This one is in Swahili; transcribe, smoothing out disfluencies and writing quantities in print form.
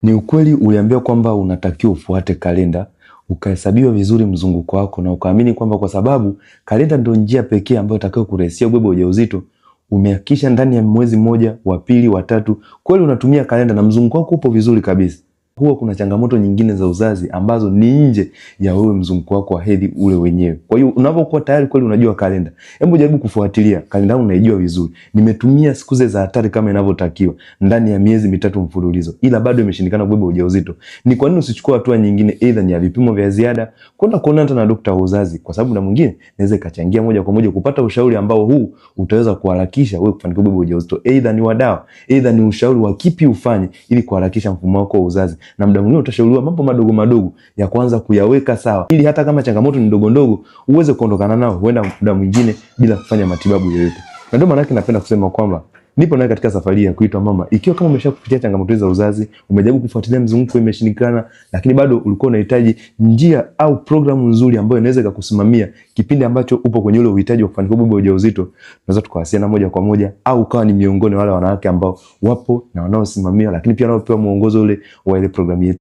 Ni ukweli uliambiwa kwamba unatakiwa ufuate kalenda, ukahesabiwa vizuri mzunguko wako na ukaamini kwamba kwa sababu kalenda ndio njia pekee ambayo itakayo kurahisishia kubeba ujauzito, umehakikisha ndani ya mwezi mmoja, wa pili, wa tatu, kweli unatumia kalenda na mzunguko wako upo vizuri kabisa. Huwa kuna changamoto nyingine za uzazi ambazo ni nje ya wewe mzunguko wako wa hedhi ule wenyewe. Kwa hiyo unapokuwa tayari kweli unajua kalenda, hebu jaribu kufuatilia kalenda yako, unaijua vizuri. Nimetumia siku za hatari kama inavyotakiwa ndani ya miezi 3 mfululizo, ila bado imeshindikana kubeba ujauzito. Ni kwa nini usichukue hatua nyingine, aidha ni ya vipimo vya ziada, kwenda kuonana na daktari wa uzazi, kwa sababu na mwingine inaweza ikachangia moja kwa moja kupata ushauri ambao huu utaweza kuharakisha wewe kufanikiwa kubeba ujauzito. Aidha ni wa dawa, aidha ni ushauri wa kipi ufanye ili kuharakisha mfumo wako wa uzazi. Na muda mwingine utashauriwa mambo madogo madogo ya kwanza kuyaweka sawa, ili hata kama changamoto ni ndogo ndogo uweze kuondokana nao, huenda muda mwingine bila kufanya matibabu yoyote. Na ndio maana yake napenda kusema kwamba nipo nawe katika safari ya kuitwa mama. Ikiwa kama umeshakupitia changamoto za uzazi, umejaribu kufuatilia mzunguko imeshindikana, lakini bado ulikuwa unahitaji njia au programu nzuri ambayo inaweza kukusimamia kipindi ambacho upo kwenye ule uhitaji wa kufanikiwa kubeba ujauzito, tunaweza tukawasiliana moja kwa moja, au ukawa ni miongoni wale wanawake ambao wapo na wanaosimamia, lakini pia wanaopewa mwongozo ule wa ile programu yetu.